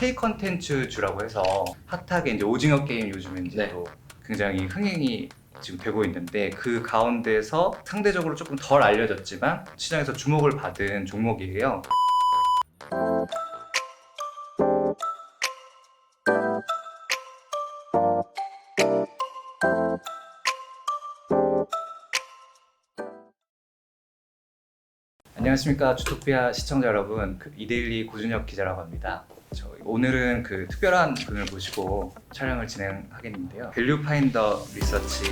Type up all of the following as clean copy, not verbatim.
K 컨텐츠주라고 해서 핫하게 이제 오징어 게임 요즘에 이제 또 굉장히 흥행이 지금 되고 있는데, 그 가운데서 상대적으로 조금 덜 알려졌지만 시장에서 주목을 받은 종목이에요. 안녕하십니까, 주토피아 시청자 여러분. 이데일리 고준혁 기자라고 합니다. 오늘은 특별한 분을 모시고 촬영을 진행하겠는데요. 밸류 파인더 리서치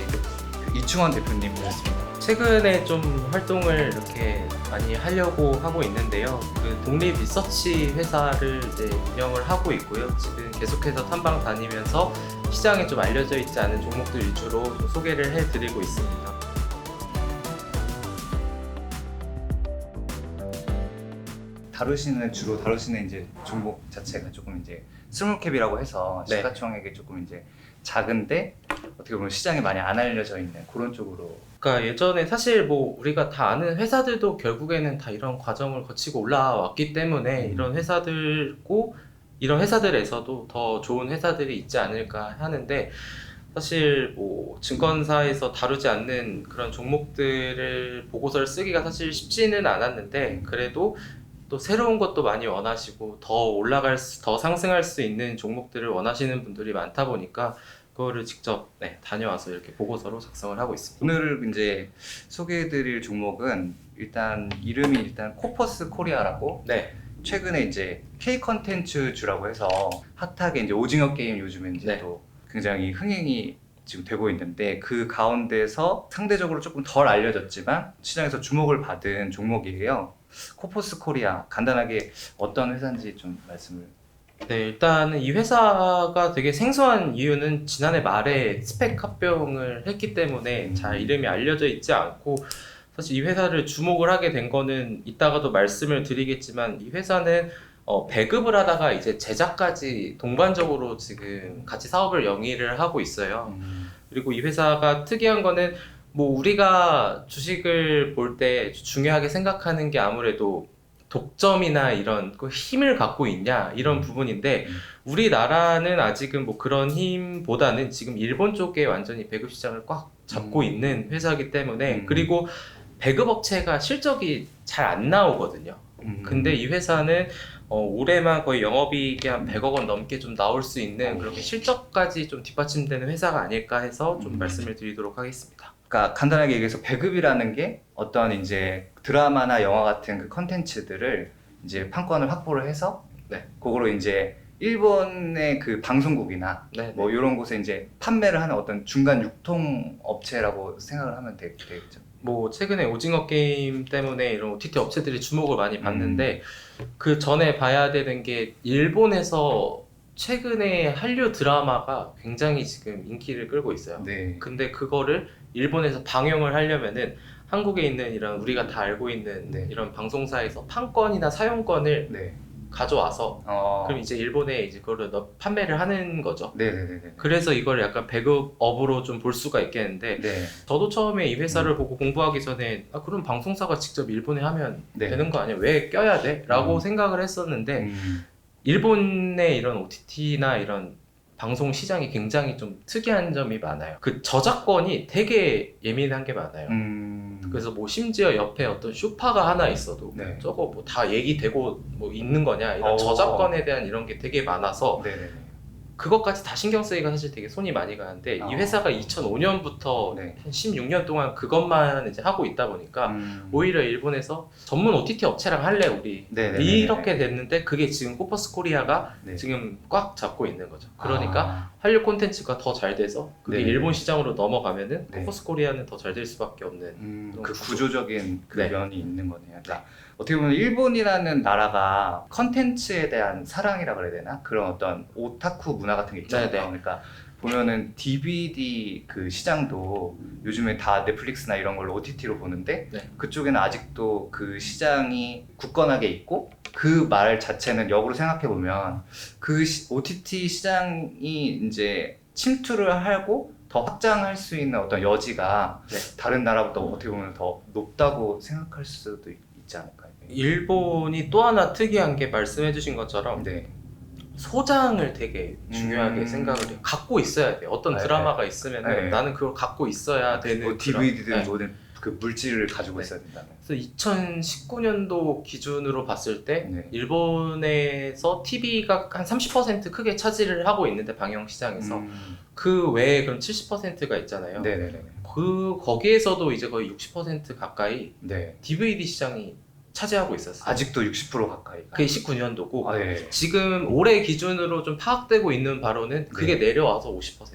이충원 대표님 모셨습니다. 최근에 좀 활동을 이렇게 많이 하려고 하고 있는데요. 독립 리서치 회사를 이제 운영을 하고 있고요. 지금 계속해서 탐방 다니면서 시장에 좀 알려져 있지 않은 종목들 위주로 좀 소개를 해드리고 있습니다. 주로 다루시는 이제 종목 자체가 조금 이제 스몰캡이라고 해서 네. 시가총액이 조금 이제 작은데 어떻게 보면 시장에 많이 안 알려져 있는 그런 쪽으로. 그러니까 예전에 사실 뭐 우리가 다 아는 회사들도 결국에는 다 이런 과정을 거치고 올라왔기 때문에 이런 회사들고 이런 회사들에서도 더 좋은 회사들이 있지 않을까 하는데, 사실 뭐 증권사에서 다루지 않는 그런 종목들을 보고서를 쓰기가 사실 쉽지는 않았는데, 그래도 또 새로운 것도 많이 원하시고 더 상승할 수 있는 종목들을 원하시는 분들이 많다 보니까 그거를 직접 다녀와서 이렇게 보고서로 작성을 하고 있습니다. 오늘 이제 소개해드릴 종목은 이름이 코퍼스 코리아라고, 네, 최근에 이제 K 컨텐츠주라고 해서 핫하게 이제 오징어 게임 요즘에 이제 또 굉장히 흥행이 지금 되고 있는데, 그 가운데서 상대적으로 조금 덜 알려졌지만 시장에서 주목을 받은 종목이에요. 코퍼스 코리아, 간단하게 어떤 회사인지 좀 말씀을. 네, 일단은 이 회사가 되게 생소한 이유는 지난해 말에 스펙 합병을 했기 때문에 잘 이름이 알려져 있지 않고, 사실 이 회사를 주목을 하게 된 거는 이따가도 말씀을 드리겠지만, 이 회사는 배급을 하다가 이제 제작까지 동반적으로 지금 같이 사업을 영위를 하고 있어요. 그리고 이 회사가 특이한 거는, 뭐 우리가 주식을 볼 때 중요하게 생각하는 게 아무래도 독점이나 이런 힘을 갖고 있냐 이런 부분인데, 우리나라는 아직은 뭐 그런 힘보다는 지금 일본 쪽에 완전히 배급 시장을 꽉 잡고 있는 회사이기 때문에, 그리고 배급 업체가 실적이 잘 안 나오거든요. 근데 이 회사는 올해만 거의 영업이익이 한 100억 원 넘게 좀 나올 수 있는 그렇게 실적까지 좀 뒷받침되는 회사가 아닐까 해서 좀 말씀을 드리도록 하겠습니다. 그러니까 간단하게 얘기해서 배급이라는 게 어떤 이제 드라마나 영화 같은 그 컨텐츠들을 이제 판권을 확보를 해서 그거로 이제 일본의 그 방송국이나 뭐 이런 곳에 이제 판매를 하는 어떤 중간 유통 업체라고 생각을 하면 되겠죠. 뭐 최근에 오징어 게임 때문에 이런 OTT 업체들이 주목을 많이 받는데, 그 전에 봐야 되는 게 일본에서 최근에 한류 드라마가 굉장히 지금 인기를 끌고 있어요. 근데 그거를 일본에서 방영을 하려면은 한국에 있는 이런 우리가 다 알고 있는 이런 방송사에서 판권이나 사용권을 가져와서 그럼 이제 일본에 이제 그거를 판매를 하는 거죠. 그래서 이걸 약간 배급업으로 좀 볼 수가 있겠는데, 저도 처음에 이 회사를 보고 공부하기 전에 그럼 방송사가 직접 일본에 하면 되는 거 아니야? 왜 껴야 돼? 라고 생각을 했었는데, 일본의 이런 OTT나 이런 방송 시장이 굉장히 좀 특이한 점이 많아요. 그 저작권이 되게 예민한 게 많아요. 그래서 뭐 심지어 옆에 어떤 쇼파가 하나 있어도 저거 뭐 다 얘기되고 뭐 있는 거냐, 이런 저작권에 대한 이런 게 되게 많아서 그것까지 다 신경 쓰기가 사실 되게 손이 많이 가는데, 이 회사가 2005년부터 한 16년 동안 그것만 이제 하고 있다 보니까 오히려 일본에서 전문 OTT 업체랑 할래 우리 이렇게 됐는데, 그게 지금 코퍼스 코리아가 지금 꽉 잡고 있는 거죠. 그러니까 한류 콘텐츠가 더 잘 돼서 그게 일본 시장으로 넘어가면은 코퍼스 코리아는 더 잘 될 수밖에 없는 그 구조적인 그 면이 있는 거네요. 그러니까 어떻게 보면 일본이라는 나라가 컨텐츠에 대한 사랑이라 그래야 되나? 그런 어떤 오타쿠 문화 같은 게 있잖아요. 그러니까 보면은 DVD 그 시장도 요즘에 다 넷플릭스나 이런 걸로 OTT로 보는데, 그쪽에는 아직도 그 시장이 굳건하게 있고, 그 말 자체는 역으로 생각해 보면 그 OTT 시장이 이제 침투를 하고 더 확장할 수 있는 어떤 여지가 다른 나라보다 어떻게 보면 더 높다고 생각할 수도 있지 않을까요? 일본이 또 하나 특이한 게 말씀해 주신 것처럼 소장을 되게 중요하게 생각을 해요. 갖고 있어야 돼요. 어떤 네. 드라마가 있으면 네. 나는 그걸 갖고 있어야 되는 뭐 그런- DVD든 네. 뭐든 그 물질을 가지고 네. 있어야 된다는. 그래서 2019년도 기준으로 봤을 때 네. 일본에서 TV가 한 30% 크게 차지를 하고 있는데 방영 시장에서 음. 그 외에 그럼 70%가 있잖아요. 네네네. 거기에서도 이제 거의 60% 가까이 네. DVD 시장이 차지하고 있었어요. 아직도 60% 가까이. 그게 19년도고 아, 네. 지금 올해 기준으로 좀 파악되고 있는 바로는 그게 내려와서 50%.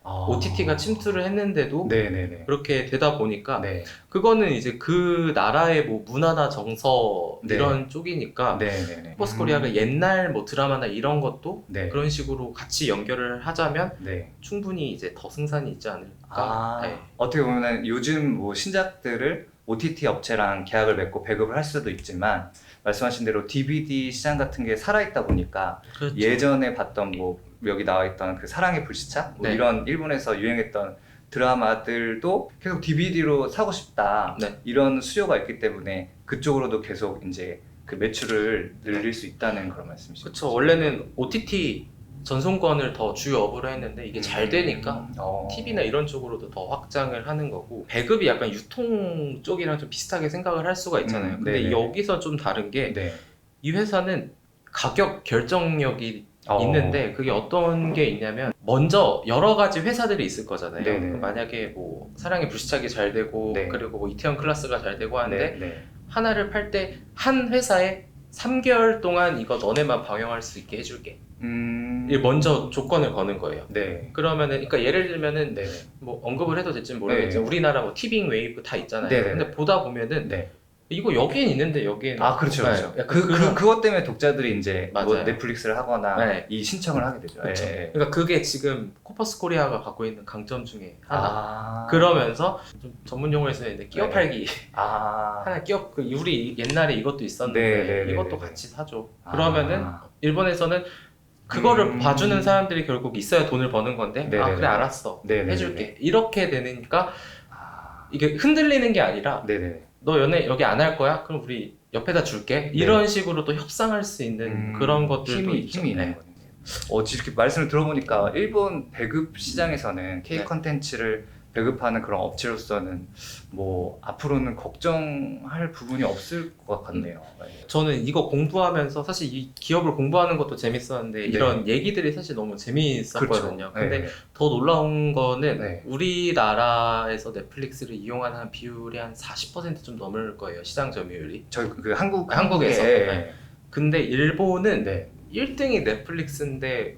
아. OTT가 침투를 했는데도 네네네. 그렇게 되다 보니까 네. 그거는 이제 그 나라의 뭐 문화나 정서 네. 이런 쪽이니까 네네네. 포스 코리아가 옛날 뭐 드라마나 이런 것도 네. 그런 식으로 같이 연결을 하자면 네. 충분히 이제 더 승산이 있지 않을까. 아, 네. 어떻게 보면 요즘 뭐 신작들을 OTT 업체랑 계약을 맺고 배급을 할 수도 있지만 말씀하신 대로 DVD 시장 같은 게 살아있다 보니까 그렇죠. 예전에 봤던 뭐 여기 나와 있던 그 사랑의 불시착 뭐 네. 이런 일본에서 유행했던 드라마들도 계속 DVD로 사고 싶다 네. 이런 수요가 있기 때문에 그쪽으로도 계속 이제 그 매출을 늘릴 수 있다는 그런 말씀이시죠? 그렇죠. 원래는 OTT 전송권을 더 주요 업으로 했는데 이게 잘 되니까 TV나 이런 쪽으로도 더 확장을 하는 거고 배급이 약간 유통 쪽이랑 좀 비슷하게 생각을 할 수가 있잖아요. 근데 네네. 여기서 좀 다른 게 이 네. 회사는 가격 결정력이 있는데 그게 어떤 게 있냐면 먼저 여러 가지 회사들이 있을 거잖아요. 네네. 만약에 뭐 사랑의 불시착이 잘 되고 네. 그리고 뭐 이태원 클라스가 잘 되고 하는데 네. 하나를 팔 때 한 회사에 3개월 동안 이거 너네만 방영할 수 있게 해줄게. 이게 먼저 조건을 거는 거예요. 네. 그러면은, 그러니까 예를 들면은 네. 뭐 언급을 해도 될지 모르겠지만 네. 우리나라 뭐 티빙 웨이브 다 있잖아요. 네네. 근데 보다 보면은 네. 이거 여기엔 있는데 여기엔 아, 그렇죠, 그렇죠. 네, 약간 그런- 그것 때문에 독자들이 이제 뭐 맞아요. 넷플릭스를 하거나 네. 이 신청을 하게 되죠. 그렇죠. 예. 그러니까 그게 지금 코퍼스 코리아가 갖고 있는 강점 중에 하나. 아. 그러면서 좀 전문 용어에서 이제 끼어 팔기 아. 하나 끼어 그 우리 옛날에 이것도 있었는데 네, 네, 이것도 네, 네. 같이 사줘. 아. 그러면은 일본에서는 그거를 음. 봐주는 사람들이 결국 있어야 돈을 버는 건데 네, 아 네, 그래 네. 알았어 네, 네, 해줄게 네. 이렇게 되니까 아. 이게 흔들리는 게 아니라 네네. 너 연애 여기 안 할 거야? 그럼 우리 옆에다 줄게 이런 식으로 또 협상할 수 있는 그런 것들도 있죠. 힘이 있는 네. 거네요. 이렇게 말씀을 들어보니까 일본 배급 시장에서는 K 네. 컨텐츠를 배급하는 그런 업체로서는 뭐 앞으로는 걱정할 부분이 없을 것 같네요. 네. 저는 이거 공부하면서 사실 이 기업을 공부하는 것도 재밌었는데 네. 이런 얘기들이 사실 너무 재미있었거든요. 그렇죠. 근데 네. 더 놀라운 거는 네. 우리나라에서 넷플릭스를 이용하는 한 비율이 한 40% 좀 넘을 거예요. 시장 점유율이. 저희 그 한국에서. 네. 근데 일본은 네. 1등이 넷플릭스인데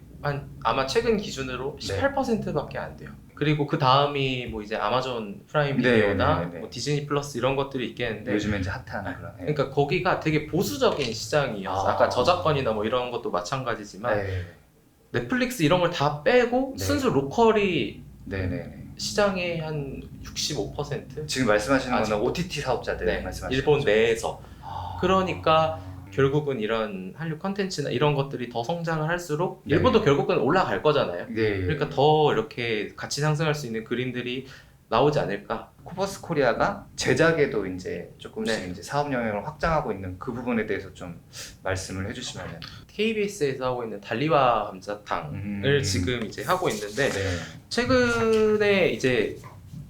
아마 최근 기준으로 네. 18%밖에 안 돼요. 그리고 그 다음이 뭐 이제 아마존 프라임 네, 비디오나 네, 네. 뭐 디즈니 플러스 이런 것들이 있겠는데 요즘에 이제 핫한 그런. 네. 그러니까 거기가 되게 보수적인 시장이었어. 아. 아까 저작권이나 뭐 이런 것도 마찬가지지만 네. 넷플릭스 이런 걸 다 빼고 네. 순수 로컬이 네네. 시장의 한 65%? 지금 말씀하시는 거는 아직도. OTT 사업자들 네, 말씀하시는 일본 거죠? 내에서. 아. 그러니까 결국은 이런 한류 컨텐츠나 이런 것들이 더 성장을 할수록 네. 일본도 결국은 올라갈 거잖아요. 네. 그러니까 더 이렇게 같이 상승할 수 있는 그림들이 나오지 않을까. 코퍼스 코리아가 제작에도 이제 조금씩 네. 이제 사업 영역을 확장하고 있는 그 부분에 대해서 좀 말씀을 해주시면은. KBS에서 하고 있는 달리와 감자탕을 지금 이제 하고 있는데 네. 최근에 이제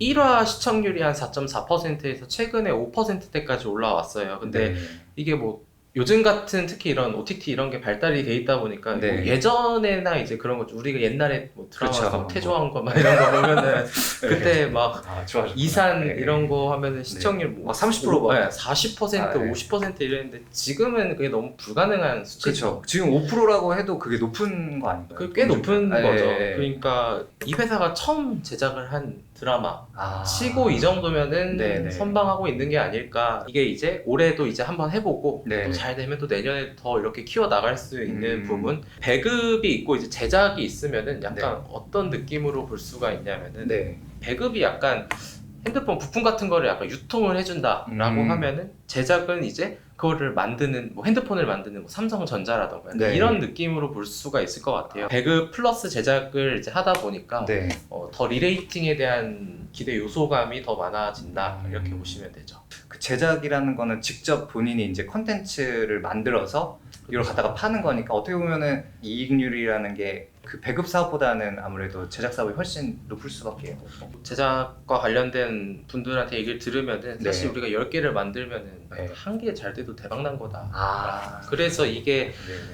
1화 시청률이 한 4.4%에서 최근에 5%대까지 올라왔어요. 근데 네. 이게 뭐 요즘 같은 특히 이런 OTT 이런 게 발달이 돼 있다 보니까 네. 뭐 예전에나 이제 그런 거 우리가 옛날에 뭐 드라마 그렇죠. 뭐 태조왕 거막 이런 거 보면은 그때 막 좋아. 이산 네. 이런 거 하면은 시청률 뭐 30% 막. 네, 40% 아, 네. 50% 이랬는데 지금은 그게 너무 불가능한 수치. 그렇죠. 지금 5%라고 해도 그게 높은 거 아닌가요? 그게 꽤 높은 아, 거죠. 예, 예. 그러니까 이 회사가 처음 제작을 한 드라마 아. 치고 이 정도면은 네네. 선방하고 있는 게 아닐까. 이게 이제 올해도 이제 한번 해보고 네네. 또 잘 되면 또 내년에 더 이렇게 키워 나갈 수 있는 음. 부분. 배급이 있고 이제 제작이 있으면은 약간 네. 어떤 느낌으로 볼 수가 있냐면은 네. 배급이 약간 핸드폰 부품 같은 거를 약간 유통을 해준다라고 하면은 제작은 이제 그거를 만드는 뭐 핸드폰을 만드는 뭐 삼성전자라던가 네. 이런 느낌으로 볼 수가 있을 것 같아요. 배급 플러스 제작을 이제 하다 보니까 네. 더 리레이팅에 대한 기대 요소감이 더 많아진다 이렇게 보시면 되죠. 그 제작이라는 거는 직접 본인이 이제 컨텐츠를 만들어서 이걸 갖다가 파는 거니까 어떻게 보면은 이익률이라는 게 그 배급 사업보다는 아무래도 제작 사업이 훨씬 높을 수밖에 없고. 제작과 관련된 분들한테 얘기를 들으면은 사실 네. 우리가 10개를 만들면은 네. 한 개 잘 돼도 대박 난 거다. 아, 그래서 이게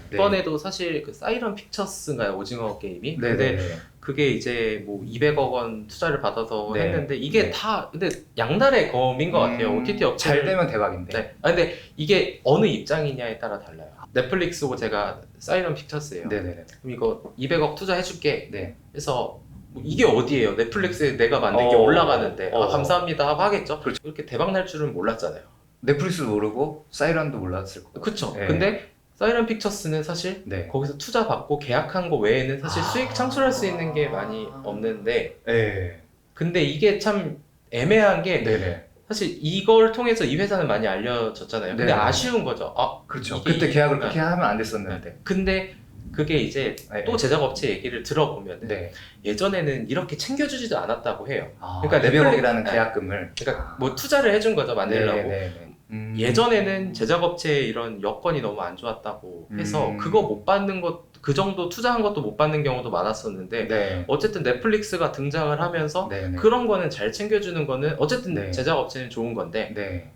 네. 이번에도 사실 그 사이런 픽처스인가요? 오징어 게임이? 네. 근데 네. 그게 이제 뭐 200억 원 투자를 받아서 네. 했는데 이게 네. 다 근데 양날의 검인 것 같아요. OTT 업체 잘 되면 대박인데. 네. 아 근데 이게 어느 입장이냐에 따라 달라요. 넷플릭스고 제가 사이런 픽처스예요. 네네네. 그럼 이거 200억 투자해줄게. 네. 그래서 뭐 이게 어디예요? 넷플릭스에 내가 만든 게 올라가는데 아, 감사합니다 하고 하겠죠. 그렇죠. 이렇게 대박 날 줄은 몰랐잖아요. 넷플릭스도 모르고 사이런도 몰랐을 거고. 그쵸. 네. 근데 사이런 픽처스는 사실 네. 거기서 투자 받고 계약한 거 외에는 사실 수익 창출할 수 있는 게 많이 없는데 네. 근데 이게 참 애매한 게 네네. 사실 이걸 통해서 이 회사는 많이 알려졌잖아요. 근데 네. 아쉬운 거죠. 아, 그렇죠. 이게 그때 계약을 네. 그렇게 하면 안 됐었는데. 근데 그게 이제 네. 또 제작업체 얘기를 들어보면 네. 예전에는 이렇게 챙겨주지도 않았다고 해요. 아, 그러니까 200억이라는 넷플릭- 계약금을. 그러니까 뭐 투자를 해준 거죠, 만들려고. 네네네. 예전에는 제작업체의 이런 여건이 너무 안 좋았다고 해서 그거 못 받는 것, 그 정도 투자한 것도 못 받는 경우도 많았었는데 네. 어쨌든 넷플릭스가 등장을 하면서 네네. 그런 거는 잘 챙겨주는 거는 어쨌든 네. 제작업체는 좋은 건데 네.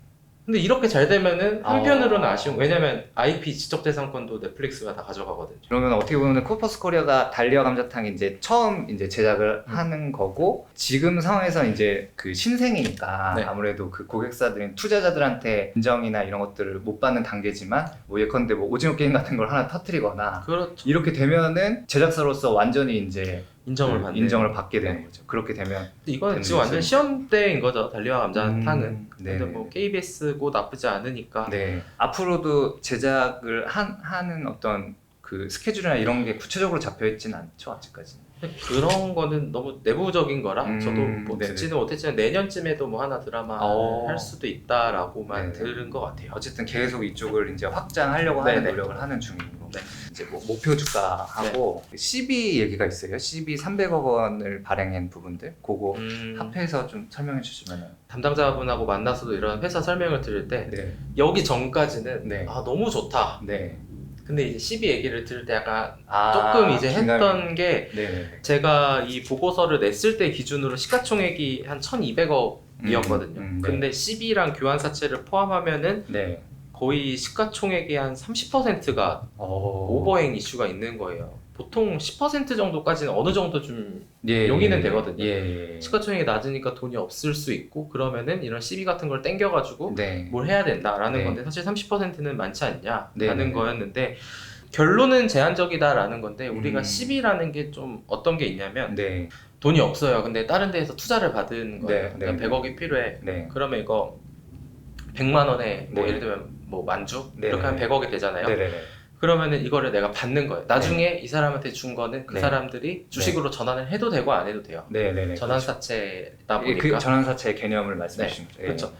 근데 이렇게 잘 되면은 한편으로는 아쉬운, 왜냐면 IP 지적재산권도 넷플릭스가 다 가져가거든요. 그러면 어떻게 보면 코퍼스 코리아가 달리와 감자탕이 이제 처음 이제 제작을 하는 거고 지금 상황에서 이제 그 신생이니까 네. 아무래도 그 고객사들인 투자자들한테 인정이나 이런 것들을 못 받는 단계지만 뭐 예컨대 뭐 오징어 게임 같은 걸 하나 터뜨리거나 그렇죠. 이렇게 되면은 제작사로서 완전히 이제 인정을 그 받는. 인정을 받게 되는 네. 거죠. 그렇게 되면 이거는 되는 지금 완전 거죠. 시험대인 거죠. 달리와 감자탕은. 네. 근데 뭐 KBS고 나쁘지 않으니까. 네. 앞으로도 제작을 하는 어떤 그 스케줄이나 이런 게 구체적으로 잡혀 있지는 않죠, 아직까지는. 근데 그런 거는 너무 내부적인 거라 저도 뭐 네네. 듣지는 못했지만 내년쯤에도 뭐 하나 드라마 할 수도 있다라고만 네네. 들은 것 같아요. 어쨌든 계속 이쪽을 이제 확장하려고 하는 네네. 노력을 하는 중이고 네. 이제 뭐 목표 주가하고 CB 얘기가 있어요. CB 300억 원을 발행한 부분들 그거 합해서 좀 설명해 주시면은. 담당자분하고 만나서도 이런 회사 설명을 들을 때 네. 여기 전까지는 네. 아 너무 좋다. 네. 근데 이제 12 얘기를 들을 때 약간 아, 조금 이제 긴가민가. 했던 게 네네. 제가 이 보고서를 냈을 때 기준으로 시가총액이 한 1,200억이었거든요. 네. 근데 12랑 교환사채를 포함하면은 네. 거의 시가총액의 한 30%가 오버행 이슈가 있는 거예요. 보통 10% 정도까지는 어느 정도 좀 예, 용인은 예, 되거든요. 예. 시가총액이 낮으니까 돈이 없을 수 있고 그러면은 이런 시비 같은 걸 땡겨가지고 네. 뭘 해야 된다라는 네. 건데 사실 30%는 많지 않냐라는 네, 네, 네. 거였는데 결론은 제한적이다라는 건데 우리가 음. 시비라는 게 좀 어떤 게 있냐면 네. 돈이 없어요. 근데 다른 데에서 투자를 받은 거예요. 네, 그러니까 네. 100억이 필요해. 네. 그러면 이거 100만 원에 뭐 네. 예를 들면 뭐 만주 네, 이렇게 하면 네. 100억이 되잖아요. 네네네. 그러면은 이거를 내가 받는 거예요. 나중에 이 사람한테 준 거는 그 네. 사람들이 주식으로 전환을 해도 되고 안 해도 돼요. 네네네. 전환사채다 예, 보니까. 그 전환사채의 개념을 말씀해 주신 거죠. 예. 그렇죠.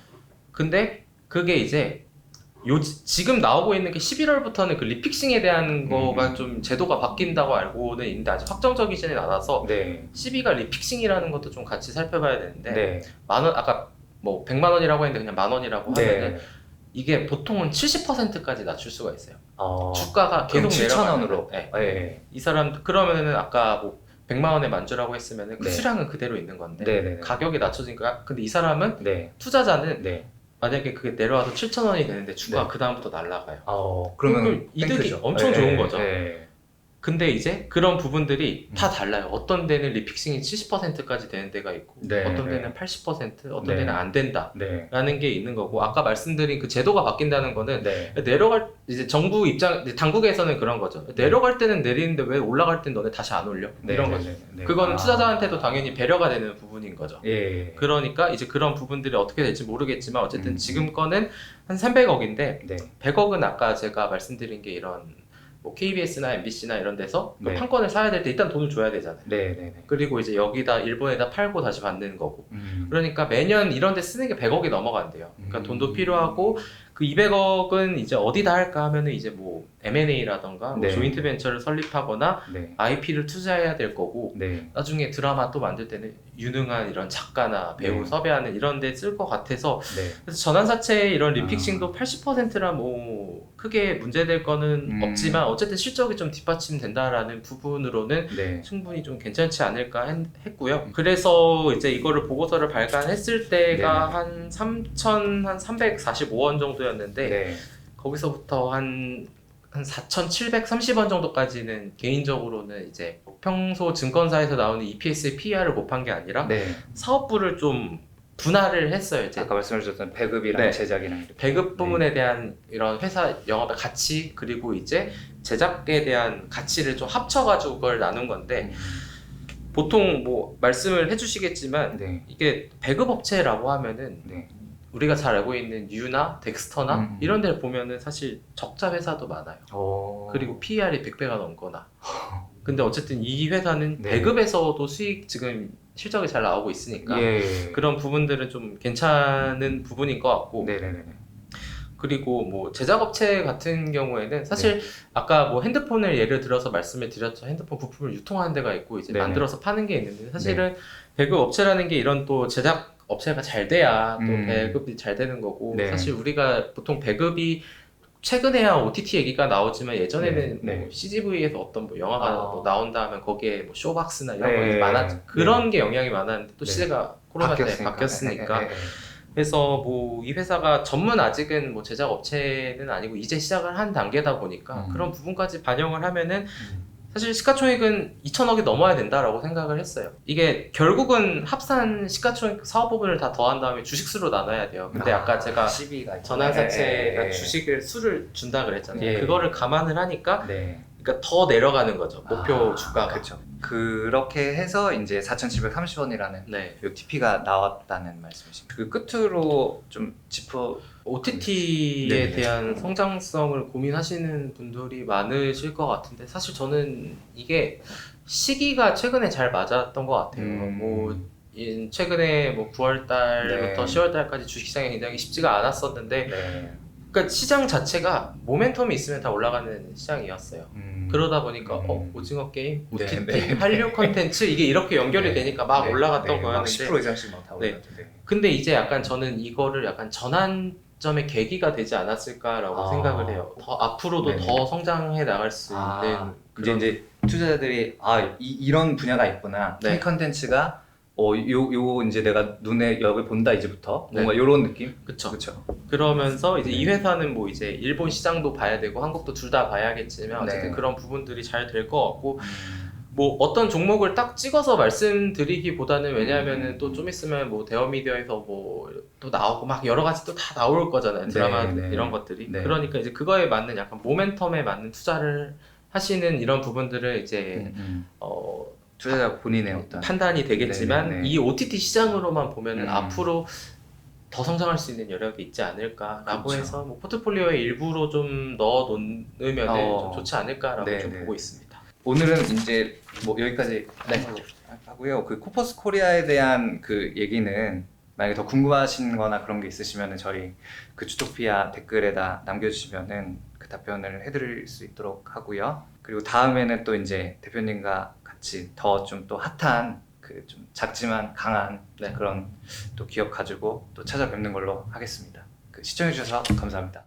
근데 그게 이제 지금 나오고 있는 게 11월부터는 그 리픽싱에 대한 거가 좀 제도가 바뀐다고 알고는 있는데 아직 확정적이지는 않아서 네. 12가 리픽싱이라는 것도 좀 같이 살펴봐야 되는데 네. 만 원, 아까 뭐 100만 원이라고 했는데 그냥 만 원이라고 하면은 네. 이게 보통은 70%까지 낮출 수가 있어요. 주가가 그럼 계속 7,000원으로. 네. 예. 이 사람 그러면은 아까 뭐 100만 원에 만주라고 했으면은 그 네. 수량은 그대로 있는 건데 네네. 가격이 낮춰지니까 근데 이 사람은 네. 투자자는 네. 만약에 그게 내려와서 7,000원이 되는데 주가가 네. 그 다음부터 날아가요. 그러면 그럼 이득이 땡크죠. 엄청 좋은 거죠. 예. 근데 이제 그런 부분들이 다 달라요. 어떤 데는 리픽싱이 70%까지 되는 데가 있고 네, 어떤 네. 데는 80%, 어떤 네. 데는 안 된다. 네. 라는 게 있는 거고 아까 말씀드린 그 제도가 바뀐다는 거는 네. 내려갈 이제 정부 입장 이제 당국에서는 그런 거죠. 내려갈 때는 내리는데 왜 올라갈 땐 너네 다시 안 올려? 이런 거죠. 네. 그거는 투자자한테도 당연히 배려가 되는 부분인 거죠. 예. 그러니까 이제 그런 부분들이 어떻게 될지 모르겠지만 어쨌든 음. 지금 거는 한 300억인데 네. 100억은 아까 제가 말씀드린 게 이런 뭐 KBS나 MBC나 이런 데서 그 네. 판권을 사야 될 때 일단 돈을 줘야 되잖아요. 네. 그리고 이제 여기다 일본에다 팔고 다시 받는 거고. 음. 그러니까 매년 이런 데 쓰는 게 100억이 넘어간대요. 그러니까 음. 돈도 필요하고 그 200억은 이제 어디다 할까 하면은 이제 뭐 M&A라던가 뭐 네. 조인트 벤처를 설립하거나 네. IP를 투자해야 될 거고 네. 나중에 드라마 또 만들 때는 유능한 이런 작가나 배우 네. 섭외하는 이런 데 쓸 것 같아서 네. 그래서 전환사채의 이런 리픽싱도 80%라 뭐 크게 문제될 거는 없지만 어쨌든 실적이 좀 뒷받침된다라는 부분으로는 네. 충분히 좀 괜찮지 않을까 했고요. 그래서 이제 이거를 보고서를 발간했을 때가 한 3,345원 정도였는데 네. 거기서부터 한 4,730원 정도까지는 개인적으로는 이제 평소 증권사에서 나오는 EPS의 PER을 곱한 게 아니라 네. 사업부를 좀 분할을 했어요. 이제 아까 말씀해 주셨던 배급이랑 네. 제작이랑 이렇게. 배급 부분에 대한 이런 회사 영업의 가치 그리고 이제 제작에 대한 가치를 좀 합쳐가지고 그걸 나눈 건데 보통 뭐 말씀을 해주시겠지만 네. 이게 배급 업체라고 하면은 네. 우리가 잘 알고 있는 유나 덱스터나 이런 데를 보면은 사실 적자 회사도 많아요. 오. 그리고 PER이 100배가 넘거나. 근데 어쨌든 이 회사는 네. 배급에서도 수익 지금 실적이 잘 나오고 있으니까 예. 그런 부분들은 좀 괜찮은 부분인 것 같고. 네네네. 그리고 뭐 제작업체 같은 경우에는 사실 아까 뭐 핸드폰을 예를 들어서 말씀을 드렸죠. 핸드폰 부품을 유통하는 데가 있고 이제 네네. 만들어서 파는 게 있는데 사실은 배급 업체라는 게 이런 또 제작 업체가 잘 돼야 또 배급이 잘 되는 거고 네. 사실 우리가 보통 배급이 최근에야 OTT 얘기가 나오지만 예전에는 네. 네. 뭐 CGV에서 어떤 뭐 영화가 뭐 나온다 하면 거기에 뭐 쇼박스나 이런 네. 거 많았죠. 그런 네. 게 영향이 많았는데 또 네. 시대가 코로나 때 바뀌었으니까 네. 네. 그래서 뭐 이 회사가 전문 아직은 뭐 제작 업체는 아니고 이제 시작을 한 단계다 보니까 그런 부분까지 반영을 하면은 사실 시가총액은 2천억이 넘어야 된다라고 생각을 했어요. 이게 결국은 합산 시가총액 사업 부분을 다 더한 다음에 주식수로 나눠야 돼요. 근데 아까 제가 12가 전환사채가 주식을 수를 준다 그랬잖아요. 예. 그거를 감안을 하니까 네. 그러니까 더 내려가는 거죠. 목표 주가가. 그렇죠. 그렇게 해서 이제 4,730원이라는 네. 요 TP가 나왔다는 말씀이십니다. 그 끝으로 좀 짚어 OTT에 네. 대한 성장성을 고민하시는 분들이 많으실 것 같은데 사실 저는 이게 시기가 최근에 잘 맞았던 것 같아요. 뭐 최근에 뭐 9월 달부터 10월 달까지 주식시장이 굉장히 쉽지가 않았었는데 네. 그러니까 시장 자체가 모멘텀이 있으면 다 올라가는 시장이었어요. 그러다 보니까 오징어 게임, OTT, 네. 한류 컨텐츠 이게 이렇게 연결이 되니까 막 올라갔던 거였는데 10% 이상씩 막 다 네. 올랐는데. 근데 이제 약간 저는 이거를 약간 전환점의 계기가 되지 않았을까라고 생각을 해요. 더 앞으로도 네네. 더 성장해 나갈 수 있는 이제 투자자들이 이런 분야가 있구나. 네. K 컨텐츠가 요 이제 내가 눈에 역을 본다 이제부터 네. 뭔가 요런 느낌. 그쵸. 그렇죠. 그러면서 이제 네. 이 회사는 뭐 이제 일본 시장도 봐야 되고 한국도 둘 다 봐야겠지만 어쨌든 네. 그런 부분들이 잘 될 것 같고 뭐 어떤 종목을 딱 찍어서 말씀드리기보다는 왜냐하면은 또 좀 있으면 뭐 대어미디어에서 뭐 또 나오고 막 여러 가지 또 다 나올 거잖아요. 드라마 네. 이런 것들이. 네. 그러니까 이제 그거에 맞는 약간 모멘텀에 맞는 투자를 하시는 이런 부분들을 이제 투자자 본인의 어떤 판단이 되겠지만 네네네. 이 OTT 시장으로만 보면은 음. 앞으로 더 성장할 수 있는 여력이 있지 않을까라고 그쵸. 해서 뭐 포트폴리오에 일부러 좀 넣어 놓으면 좀 좋지 않을까라고 좀 네네. 보고 있습니다. 오늘은 이제 뭐 여기까지 네. 하고요. 그 코퍼스 코리아에 대한 그 얘기는 만약에 더 궁금하신 거나 그런 게 있으시면은 저희 그 주토피아 댓글에다 남겨주시면은 그 답변을 해드릴 수 있도록 하고요. 그리고 다음에는 또 이제 대표님과 같이 더 좀 또 핫한 그 좀 작지만 강한 네. 그런 또 기업 가지고 또 찾아뵙는 걸로 하겠습니다. 그 시청해주셔서 감사합니다.